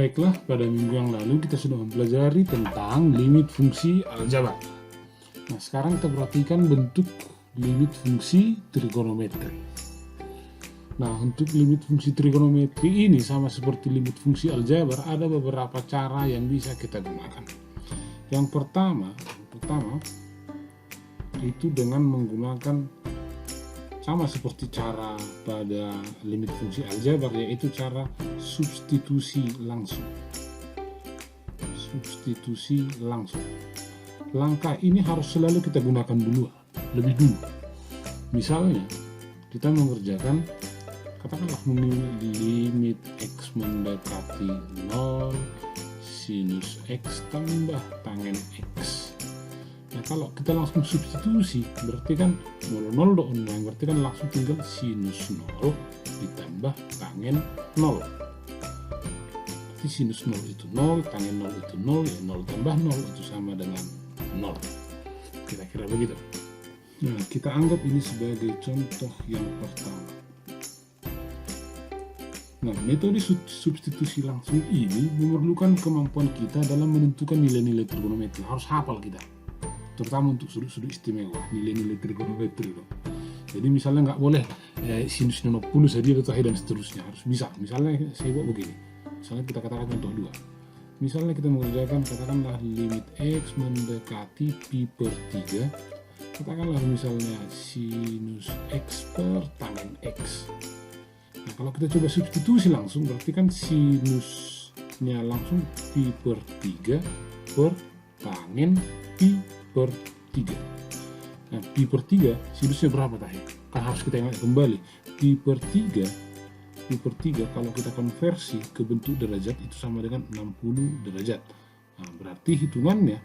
Baiklah, pada minggu yang lalu kita sudah mempelajari tentang limit fungsi aljabar. Nah, sekarang kita perhatikan bentuk limit fungsi trigonometri. Nah, untuk limit fungsi trigonometri ini sama seperti limit fungsi aljabar, ada beberapa cara yang bisa kita gunakan. Yang pertama itu dengan menggunakan sama seperti cara pada limit fungsi aljabar, yaitu cara substitusi langsung. Substitusi langsung. Langkah ini harus selalu kita gunakan lebih dulu. Misalnya, kita mengerjakan, katakanlah limit x mendekati 0, sinus x tambah tangen x. Nah, kalau kita langsung substitusi, berarti kan 0 dong, berarti kan langsung tinggal sinus 0 ditambah tangen 0. Berarti sinus 0 itu 0, tangen 0 itu 0, ya 0 tambah 0 itu sama dengan 0. Kira-kira begitu. Nah, kita anggap ini sebagai contoh yang pertama. Nah, metode substitusi langsung ini memerlukan kemampuan kita dalam menentukan nilai-nilai trigonometri. Harus hafal kita, terutama untuk sudut-sudut istimewa, nilai-nilai trigonometri. Jadi misalnya nggak boleh sinus 60 saja dan seterusnya, harus bisa. Misalnya saya buat begini, misalnya kita katakan contoh 2. Misalnya kita mengerjakan, katakanlah limit x mendekati pi per 3, katakanlah misalnya sinus x per tangen x. Nah, kalau kita coba substitusi langsung, berarti kan sinusnya langsung pi per 3 per tangen pi per 3. Nah, pi per 3 sinusnya berapa tadi? Kan harus kita ingat kembali. Pi per 3 kalau kita konversi ke bentuk derajat itu sama dengan 60 derajat. Nah, berarti hitungannya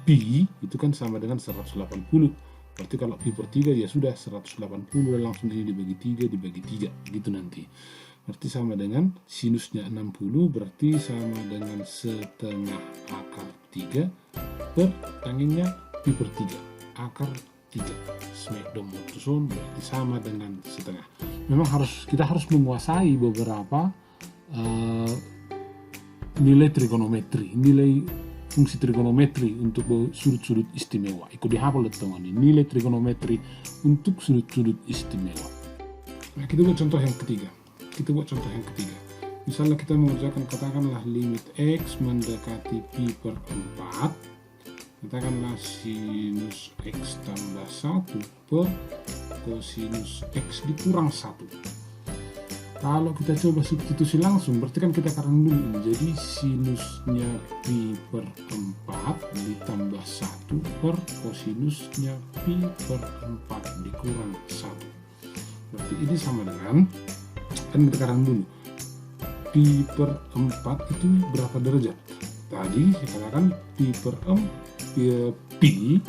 pi itu kan sama dengan 180. Berarti kalau pi per 3 ya sudah 180, dan langsung ini dibagi 3 gitu nanti. Berarti sama dengan sinusnya 60, berarti sama dengan setengah akar 3 per tangennya pi per 3 akar 3. Smackdown Mortuson berarti sama dengan setengah. Memang kita harus menguasai beberapa nilai trigonometri, nilai fungsi trigonometri untuk sudut-sudut istimewa. Ikut dihafal teman ini, nilai trigonometri untuk sudut-sudut istimewa. Nah, kita buat contoh yang ketiga. Misalnya kita mengerjakan, katakanlah limit x mendekati pi per 4, katakanlah sinus x tambah 1 per kosinus x dikurang 1. Kalau kita coba substitusi langsung, berarti kan kita karang dulu ini. Jadi sinusnya pi per 4 ditambah 1 per kosinusnya pi per 4 dikurang 1. Berarti ini sama dengan, kan kita karang dulu, pi per 4 itu berapa derajat? Tadi saya katakan pi per 4, pi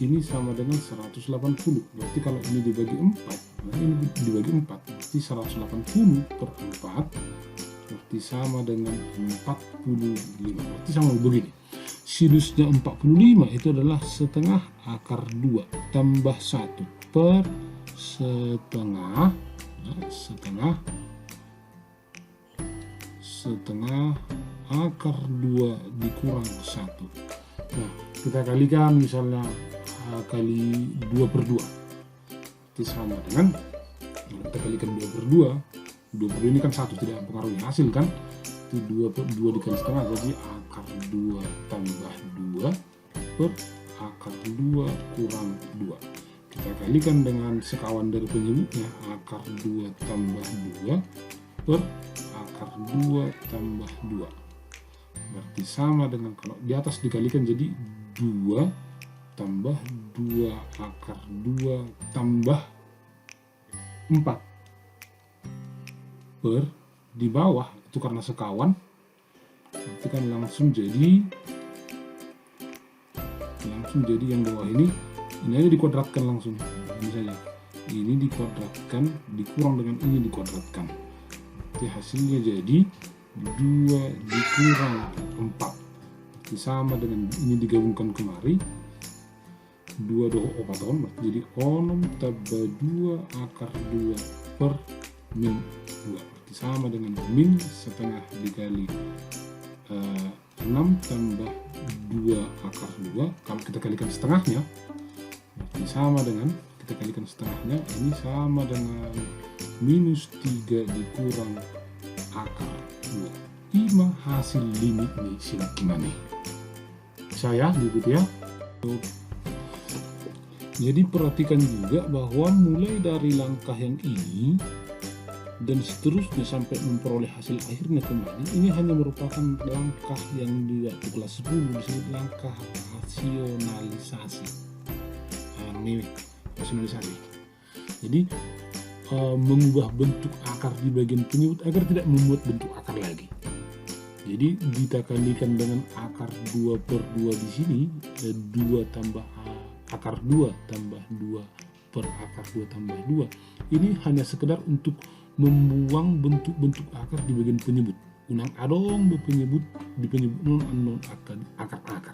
ini sama dengan 180. Berarti kalau ini dibagi 4, nah ini dibagi 4, berarti 180 per 4 berarti sama dengan 45. Berarti sama begini, sinusnya 45 itu adalah setengah akar 2 tambah 1 per setengah akar 2 dikurang 1. Nah, kita kalikan misalnya kali 2 per 2. Itu sama dengan, kita kalikan 2 per 2. 2 per 2 ini kan 1, tidak mempengaruhi hasil kan. Itu 2 per 2 dikali setengah, jadi akar 2 tambah 2 per akar 2 kurang 2. Kita kalikan dengan sekawan dari penyebutnya, akar 2 tambah 2 per akar 2 tambah 2. Berarti sama dengan, kalau di atas dikalikan jadi 2 tambah 2 akar 2 tambah 4 per, di bawah itu karena sekawan, berarti kan langsung jadi yang bawah ini aja dikuadratkan langsung. Ini saja, ini dikuadratkan dikurang dengan ini dikuadratkan, berarti hasilnya jadi 2 dikurang 4. Berarti sama dengan ini digabungkan kemari, 2 opaton, berarti jadi 6 tambah 2 akar 2 per min 2. berarti sama dengan min setengah dikali 6 tambah 2 akar 2. Kalau kita kalikan setengahnya, berarti sama dengan, kita kalikan setengahnya, ini sama dengan minus 3 dikurang akar 2. Ima hasil limit nih sila gimana? Saya gitu ya. Jadi perhatikan juga bahwa mulai dari langkah yang ini dan seterusnya sampai memperoleh hasil akhirnya kembali, ini hanya merupakan langkah yang di waktu kelas 10 disebut langkah rasionalisasi. Ini rasionalisasi. Jadi mengubah bentuk akar di bagian penyebut agar tidak membuat bentuk akar lagi. Jadi kita kalikan dengan akar 2 per 2 di sini, 2 tambah akar 2 tambah 2 per akar 2 tambah 2. Ini hanya sekedar untuk membuang bentuk-bentuk akar di bagian penyebut. Unang adong penyebut di penyebut non akar-akar.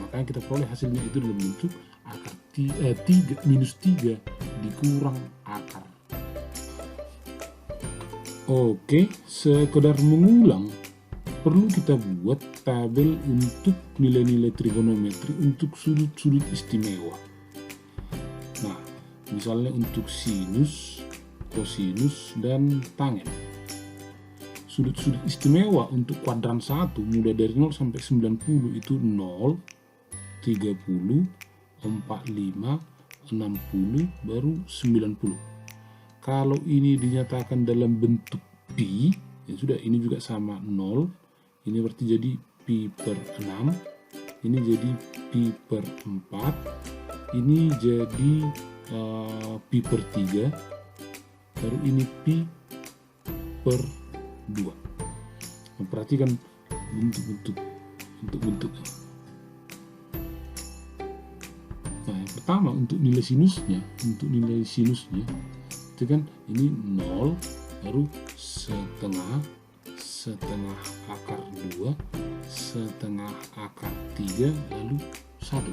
Makanya kita peroleh hasilnya itu dalam bentuk akar 3 minus 3 dikurang akar. Oke, sekedar mengulang, perlu kita buat tabel untuk nilai-nilai trigonometri untuk sudut-sudut istimewa. Nah, misalnya untuk sinus, kosinus, dan tangen. Sudut-sudut istimewa untuk kuadran 1 mulai dari 0 sampai 90 itu 0, 30, 45, 60, baru 90. Kalau ini dinyatakan dalam bentuk pi, ya sudah, ini juga sama 0. Ini berarti jadi pi per 6. Ini jadi pi per 4. Ini jadi pi per 3. Baru ini pi per 2. Memperhatikan bentuk-bentuknya. Nah, yang pertama untuk nilai sinusnya itu kan ini 0, baru setengah akar 2, setengah akar 3, lalu 1.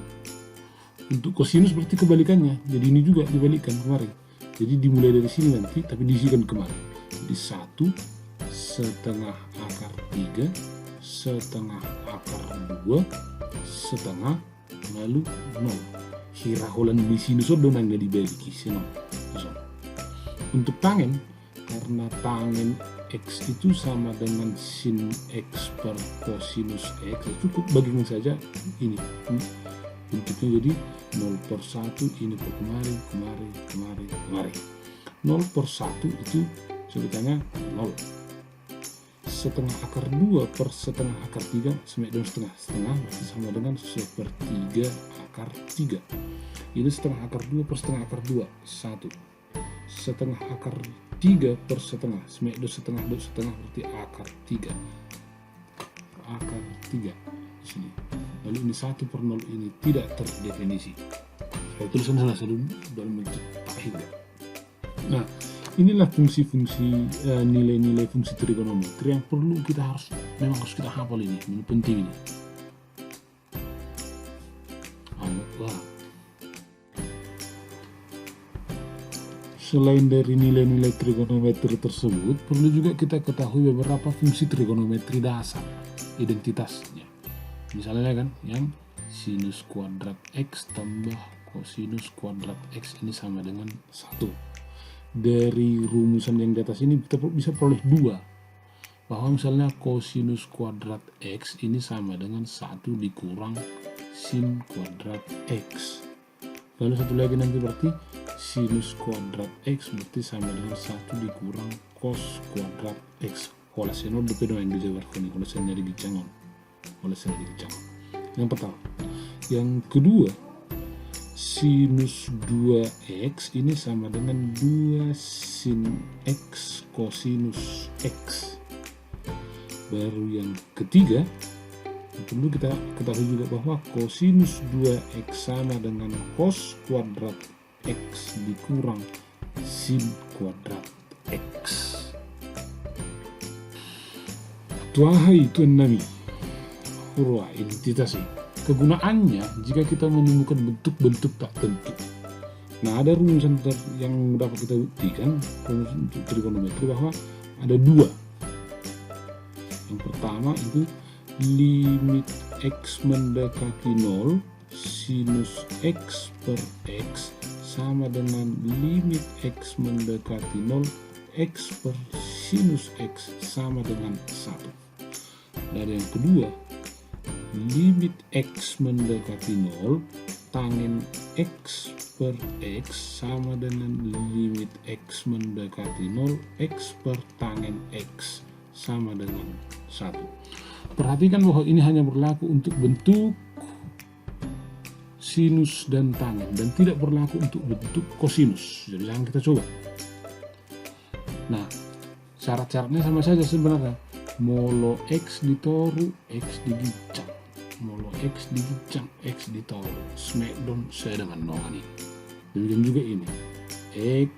Untuk kosinus berarti kebalikannya, jadi ini juga dibalikan kemarin. Jadi dimulai dari sini nanti, tapi diisikan kemarin. Jadi 1 setengah akar 3, setengah akar 2, setengah, lalu 0. Hiraholan di sinus donang dari balik sini. Untuk tangen, karena tangen X itu sama dengan sin X per kosinus X, cukup bagikan saja ini bentuknya jadi 0 per 1, ini per kemari. 0 per 1 itu sebetulnya 0. Setengah akar 2 per setengah akar 3 sama dengan setengah berarti sama dengan 1/3 akar 3. Ini setengah akar 2 per setengah akar 2, 1. Setengah akar 3 per setengah sama dengan setengah berarti akar 3. Akar 3 di sini. Lalu ini 1 per 0 ini tidak terdefinisi. Saya tuliskan salah satu dalam bentuk akhir. Nah, inilah fungsi-fungsi nilai-nilai fungsi trigonometri yang perlu harus kita hafal ini penting ini. Selain dari nilai-nilai trigonometri tersebut, perlu juga kita ketahui beberapa fungsi trigonometri dasar, identitasnya. Misalnya kan, yang sinus kuadrat X tambah kosinus kuadrat X ini sama dengan 1. Dari rumusan yang di atas ini kita bisa peroleh 2. Bahwa misalnya kosinus kuadrat X ini sama dengan 1 dikurang sin kuadrat X. Lalu satu lagi nanti berarti sinus kuadrat X berarti sama dengan 1 dikurang cos kuadrat X. Kalau saya non depan yang dijabarkan, kalau saya nyari gicangon. Yang pertama. Yang kedua, sinus 2X ini sama dengan 2 sin X kosinus X. Baru yang ketiga, perlu kita ketahui juga bahwa kosinus 2X sama dengan cos kuadrat X dikurang sin kuadrat X. Tuahai itu nami hurwa identitas. Kegunaannya jika kita menemukan bentuk-bentuk tak tentu. Nah, ada rumusan yang dapat kita buktikan untuk trigonometri bahwa ada dua. Yang pertama itu limit x mendekati 0 sinus x per x sama dengan limit x mendekati 0 x per sinus x sama dengan 1. Dan yang kedua, limit x mendekati 0 tangent x per x sama dengan limit x mendekati 0 x per tangent x sama dengan 1. Perhatikan bahwa ini hanya berlaku untuk bentuk sinus dan tangen dan tidak berlaku untuk bentuk kosinus. Jadi jangan kita coba. Nah, syarat-syaratnya sama saja sebenarnya. Molo x ditoru, x digicang. Molo x digicang, x ditoru. Smackdown saya dengan nol ini. Demikian juga ini. X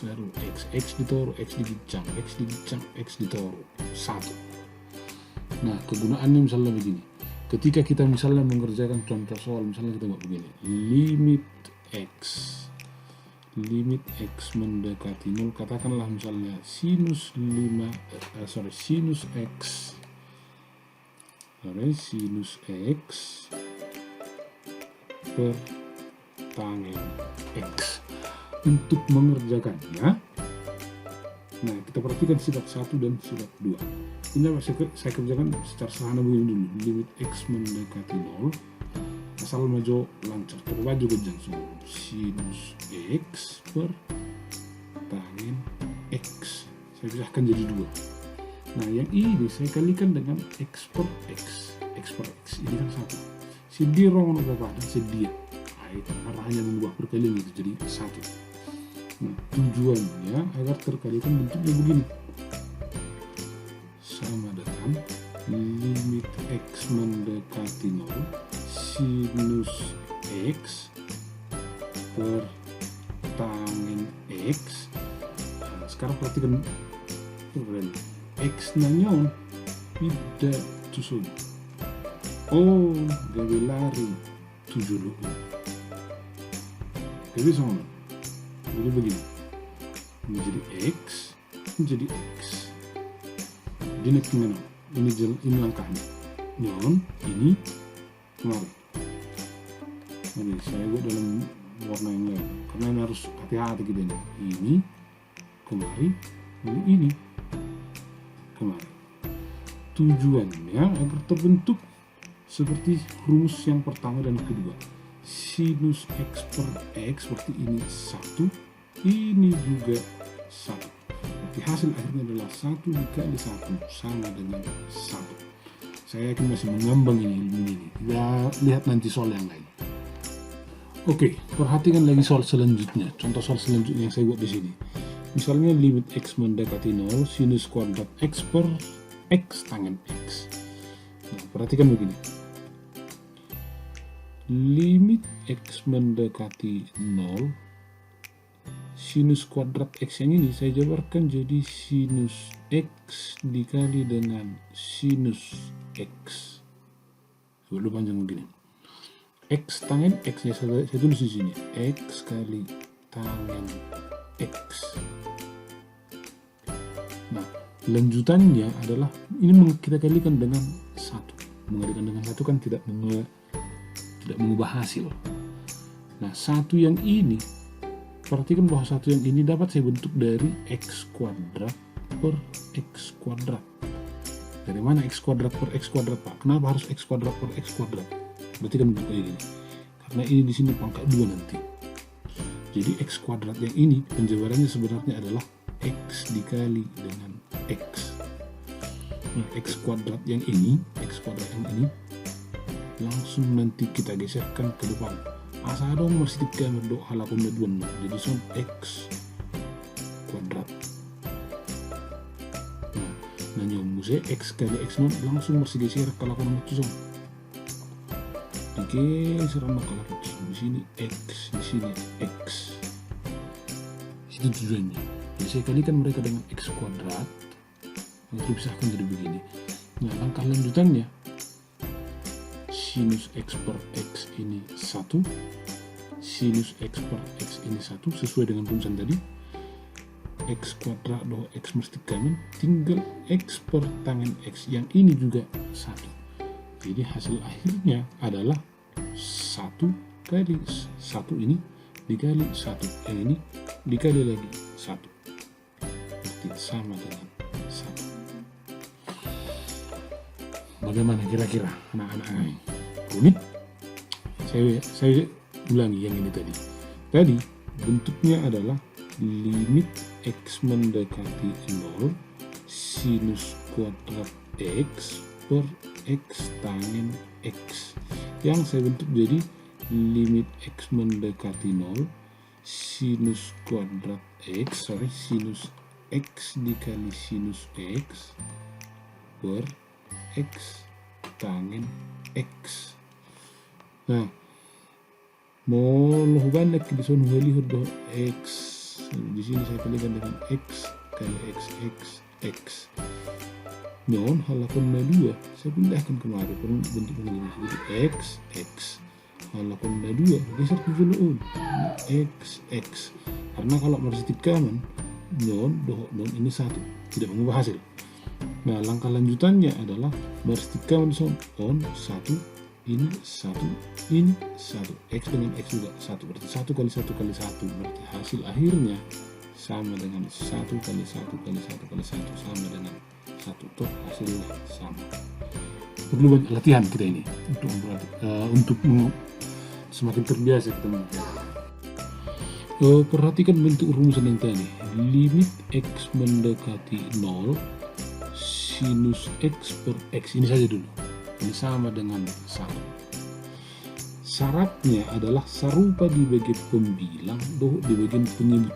baru x ditoru, x digicang, x ditoru. 1. Nah, kegunaannya misalnya begini. Ketika kita misalnya mengerjakan contoh soal, misalnya kita buat begini. Limit x mendekati 0, katakanlah misalnya sinus x per tangent x. Untuk mengerjakannya, nah kita perhatikan sifat 1 dan sifat 2. Ini saya kerjakan secara sederhana begini dulu. Limit x mendekati 0, asal maju lancar, termaju kejang semua. Sinus x per tangent x. Saya pisahkan jadi 2. Nah yang ini saya kalikan dengan x per x. X per x ini kan 1. Si dia rong apa dan si dia. Nah itu arahnya mengubah perkalian itu jadi 1. Nah tujuannya agar terkalikan bentuknya begini. Sama dengan limit x mendekati 0 sinus x per tangent x. Nah, sekarang perhatikan x nanyon tidak susun. Oh, gawe lari 7 lu. Jadi sama. Jadi begini. Ini jadi x, ini jadi x. Ini gimana? Ini langkahnya. Nyon, ini kemari. Jadi saya buat dalam warna yang lain. Karena ini harus hati-hati gitu nih. Ini kemari, ini kemari. Tujuannya agar terbentuk seperti rumus yang pertama dan kedua. Sinus x per x seperti ini 1, ini juga 1. Berarti hasil akhirnya adalah 1 dikali 1 sama dengan 1. Saya yakin masih mengambang ini ilmu ini. Kita lihat nanti soal yang lain. Oke, perhatikan lagi soal selanjutnya. Contoh soal selanjutnya yang saya buat di sini. Misalnya limit x mendekati 0 sinus kuadrat x per x tangent x. Nah, perhatikan begini. Limit x mendekati 0 sinus kuadrat x yang ini saya jabarkan jadi sinus x dikali dengan sinus x. Lebih panjang begini. X tangen x nya saya tulis di sini. X kali tangen x. Nah, lanjutannya adalah ini kita kalikan dengan 1. Mengalikan dengan 1 kan tidak mengubah hasil. Nah, 1 yang ini, perhatikan bahwa 1 yang ini dapat saya bentuk dari x kuadrat per x kuadrat. Dari mana x kuadrat per x kuadrat, Pak? Kenapa harus x kuadrat per x kuadrat? Berarti kan bentuk kayak gini. Karena ini di sini pangkat 2 nanti. Jadi x kuadrat yang ini penjabarannya sebenarnya adalah x dikali dengan x. Nah, x kuadrat yang ini langsung nanti kita geserkan ke depan. Asa dong masih tiga merdok halakum medwan. Jadi son x kuadrat. Nah, nanya muse x kali x non langsung masih geser ke halakum medwan. Digeser sama ke halakum di sini x, di sini x. Itu tujuannya. Jadi saya kalikan mereka dengan x kuadrat. Yang dipisahkan jadi begini. Nah, langkah lanjutannya sinus x per x ini 1, sinus x per x ini 1 sesuai dengan rumusan tadi. X kuadrat do X mesti kanan, tinggal X per tangen X. Yang ini juga 1. Jadi hasil akhirnya adalah 1 kali 1 ini dikali 1. Yang ini dikali lagi 1. Berarti sama dengan 1. Bagaimana kira-kira anak-anak ini? Rumit? Saya ulangi yang ini tadi. Tadi bentuknya adalah limit X mendekati 0 sinus kuadrat X per X tangen X, yang saya bentuk jadi limit X mendekati 0 sinus kuadrat X, sinus X dikali sinus X per X tangen X. Nah, mau banyak di sana lihat X. Di sini saya kalikan dengan X kali X X. Non halapan 2 saya pindahkan kemari bentuk begini. Jadi X X. Halapan 2 geser ke dulu X. Karena kalau bersitip kanan non ini 1, tidak mengubah hasil. Nah, langkah lanjutannya adalah bersitip kanan on 1, ini 1, ini 1, X dengan X juga 1, berarti 1 kali 1 kali 1, berarti hasil akhirnya sama dengan 1 kali 1 kali 1 kali 1 sama dengan 1. Tuh hasilnya sama. Perlu banyak latihan kita ini untuk semakin terbiasa kita mempelajari. Perhatikan bentuk rumusan yang tadi. Limit X mendekati 0 sinus X per X, ini saja dulu. Ini sama dengan 1. Syaratnya adalah serupa di bagian pembilang, di bagian penyebut.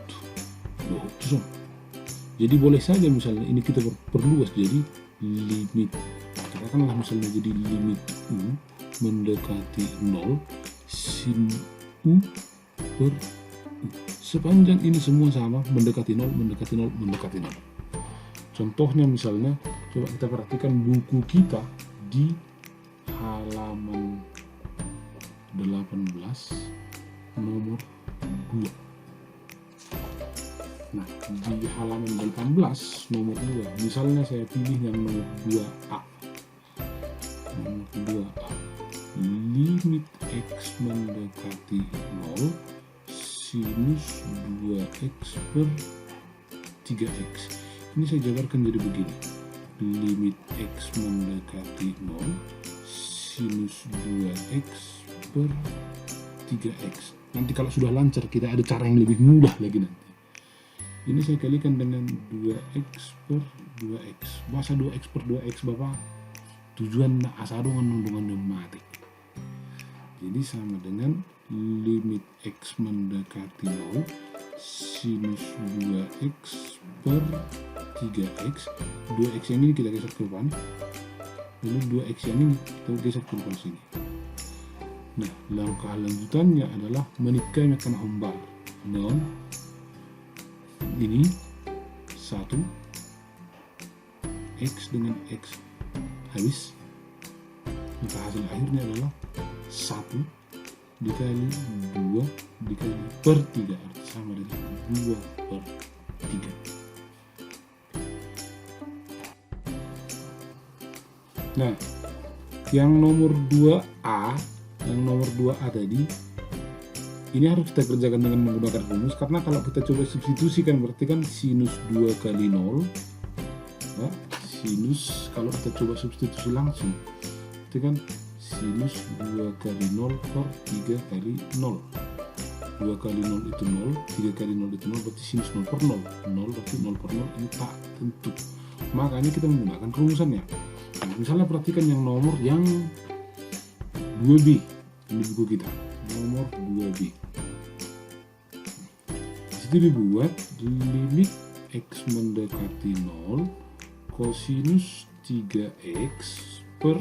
Jadi boleh saja misalnya ini kita perluas jadi limit, katakanlah misalnya jadi limit U mendekati 0 sin U per U. Sepanjang ini semua sama, mendekati 0, mendekati 0, mendekati 0. Contohnya misalnya, coba kita perhatikan buku kita di halaman 18 nomor 2. Nah, di halaman 18 nomor 2 misalnya saya pilih yang nomor 2A. Nomor 2A, limit X mendekati 0 sinus 2X per 3X. Ini saya jabarkan jadi begini. Limit X mendekati 0 sinus 2X per 3X. Nanti kalau sudah lancar kita ada cara yang lebih mudah lagi nanti. Ini saya kalikan dengan 2X per 2X. Bahasa 2X per 2X Bapak tujuan asal dengan mati. Jadi sama dengan limit X mendekati 0 sinus 2X per 3X. 2X yang ini kita geser ke depan, lalu 2X yang ini kita geser ke depan sini. Nah, langkah lanjutannya adalah menikah mekanik ombak. Non ini 1 X dengan X habis, maka hasil akhirnya adalah 1 dikali 2 dikali per 3, arti sama dengan 2 per 3. Nah, yang nomor 2A tadi ini harus kita kerjakan dengan menggunakan rumus, karena kalau kita coba substitusikan berarti kan sinus 2 kali 0 ya, sinus kalau kita coba substitusi langsung itu kan sinus 2 kali 0 per 3 kali 0. 2 kali 0 itu 0, 3 kali 0 itu 0, berarti sinus 0 per 0. 0 berarti 0 per 0 ini tak tentu. Makanya kita menggunakan rumusannya. Nah, misalnya perhatikan yang nomor yang 2B. Ini buku kita. Nomor 2B. Disitu dibuat limit X mendekati 0 kosinus 3X per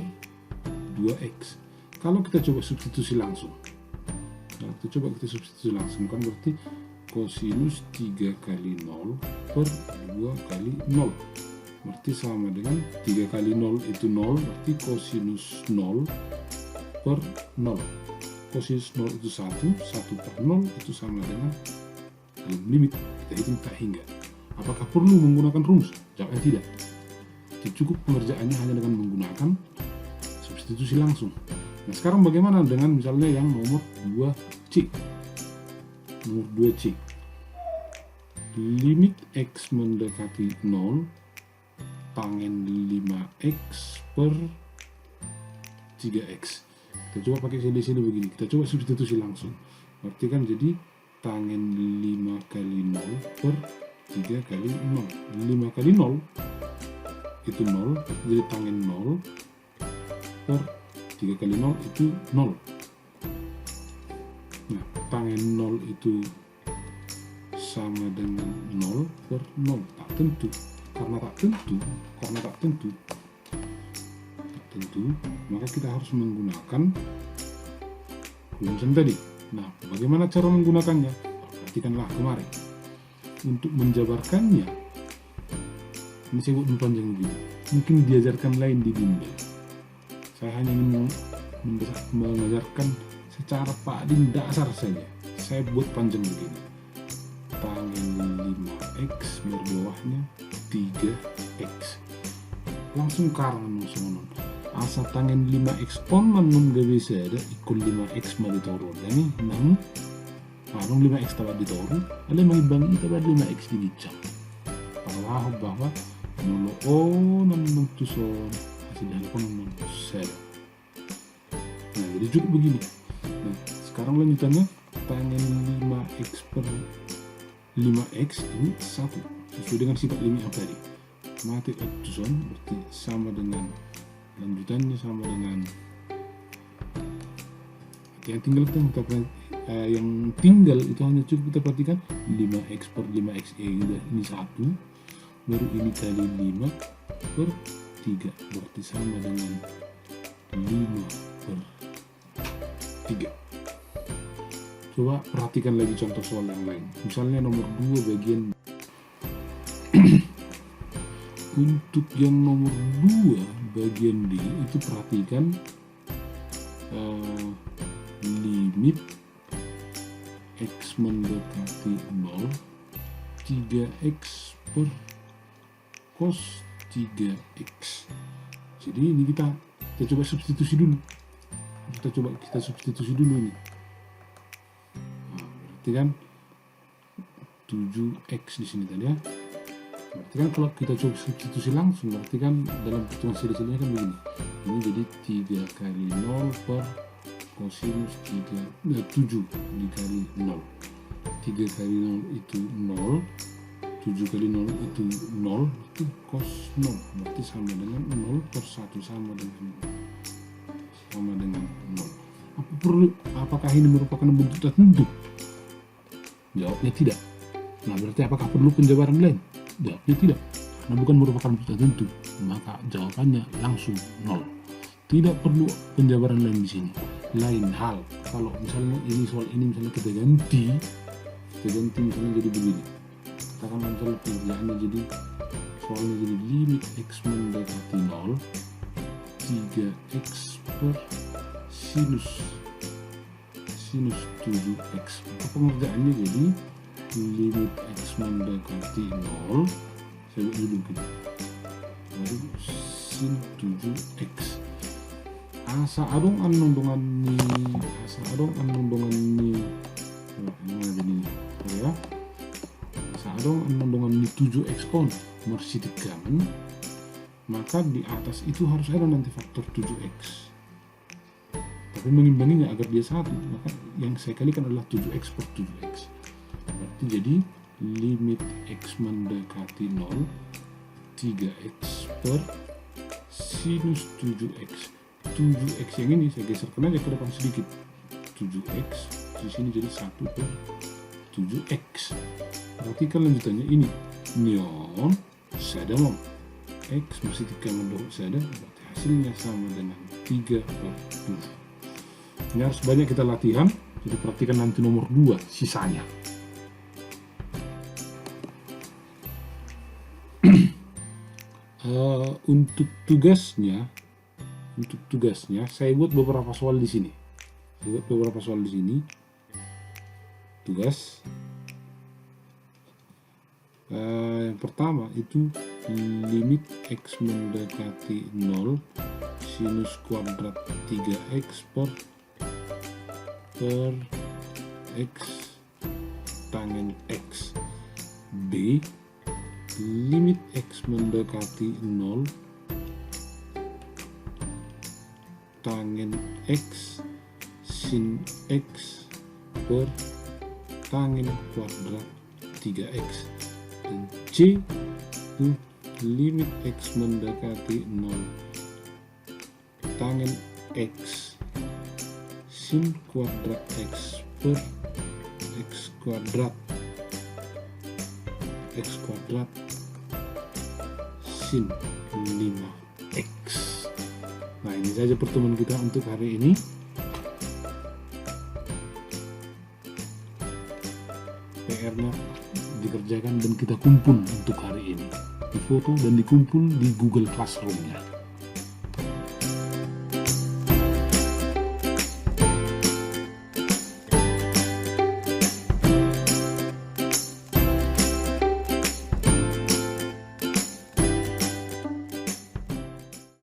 2X. Kalau kita coba substitusi langsung, kita substitusi langsung kan berarti kosinus 3 kali 0 per 2 kali 0, berarti sama dengan 3 kali 0 itu 0, berarti kosinus 0 per 0. Kosinus 0 itu 1 per 0 itu sama dengan limit, kita hitung tak hingga. Apakah perlu menggunakan rumus? Jawabnya tidak. Cukup pengerjaannya hanya dengan menggunakan substitusi langsung. Nah, sekarang bagaimana dengan misalnya yang nomor 2C? Nomor 2C. Limit X mendekati 0 tangen 5X per 3X. Kita coba pakai sini begini. Kita coba substitusi langsung. Berarti kan jadi tangen 5 kali 0 per 3 kali 0. 5 kali 0 itu 0, jadi tangen 0 per 3 kali 0 itu 0. Nah, tangen 0 itu sama dengan 0 per 0. Tak tentu. Karena tak tentu, maka kita harus menggunakan rumusan tadi. Nah, bagaimana cara menggunakannya? Perhatikanlah kemarin. Untuk menjabarkannya, ini saya buat panjang begini. Mungkin diajarkan lain di bimbel. Saya hanya ingin mengajarkan secara paling dasar saja. Saya buat panjang begini. Tangen 5X berbawahnya 3X. Langsung karangan langsung. Asa tangen 5X on manum gak bisa ada ikut 5X malitoro. Ini namun arong 5X tabat ditoro. Ada mengibangi tabat 5X dibicam. Para bahwa nolo nanum tuson hasil dari konon saya. Nah, jadi cukup begini. Nah, sekarang lanjutannya tangen 5X per 5X ini 1 sesuai dengan sifat limit yang tadi. Mati tuson berarti sama dengan lanjutannya sama dengan yang tinggal yang tinggal itu hanya cukup kita perhatikan 5X per 5X ini 1, baru ini kali 5 per 3 berarti sama dengan 5 per 3. Coba perhatikan lagi contoh soal yang lain. Misalnya nomor 2 bagian untuk yang nomor 2 bagian D itu perhatikan limit X mendekati 0 3X per cos 3X. Jadi ini kita coba substitusi dulu. Kita substitusi dulu ini. Nah, berarti kan 7X di sini tadi ya. Berarti kan kalau kita coba substitusi langsung, berarti kan dalam perhitungan seri-serinya kan begini. Ini jadi 3 kali 0 per kosinus 7 dikali 0. 3 kali 0 itu 0, 7 kali 0 itu 0, itu cos 0. Berarti sama dengan 0 per 1 sama dengan 0. Apakah ini merupakan bentuk tertentu? Jawabnya tidak. Nah, berarti apakah perlu penjabaran lain? Jawabnya tidak, karena bukan merupakan bentuk tertentu, maka jawabannya langsung 0. Tidak perlu penjabaran lain di sini. Lain hal, kalau misalnya ini soal ini misalnya kita ganti misalnya jadi begini. Katakanlah misalnya pengerjaannya jadi soalnya jadi limit X mendekati 0 3X per sinus 7X. Pengerjaannya jadi limit X mendekati 0, saya buat dulu gitu, baru sin 7X. Asa adong anong dongan ni ya. Asa adong anong dongan ni 7X on mersitikamen, maka di atas itu harus ada nanti faktor 7X. Tapi mengimbanginya agar dia 1, maka yang saya kalikan adalah 7X per 7X. Berarti jadi limit X mendekati 0 3X per sinus 7X. 7X yang ini saya geserkan aja ke depan sedikit. 7X di sini jadi 1 per 7X. Perhatikan lanjutannya ini. Nyon sadamong X masih 3 mendorong sada, berarti hasilnya sama dengan 3 per 7. Ini harus banyak kita latihan. Jadi perhatikan nanti nomor 2 sisanya. Untuk tugasnya saya buat beberapa soal di sini. Tugas Yang pertama itu limit X mendekati 0 sinus kuadrat 3X per X tangent X. B, limit X mendekati 0 tangent X sin X per tangent kuadrat 3X. Dan C itu limit X mendekati 0 tangent X sin kuadrat X per X kuadrat sin 5X. Nah, ini saja pertemuan kita untuk hari ini. PR-nya dikerjakan dan kita kumpul untuk hari ini, difoto dan dikumpul di Google Classroom-nya.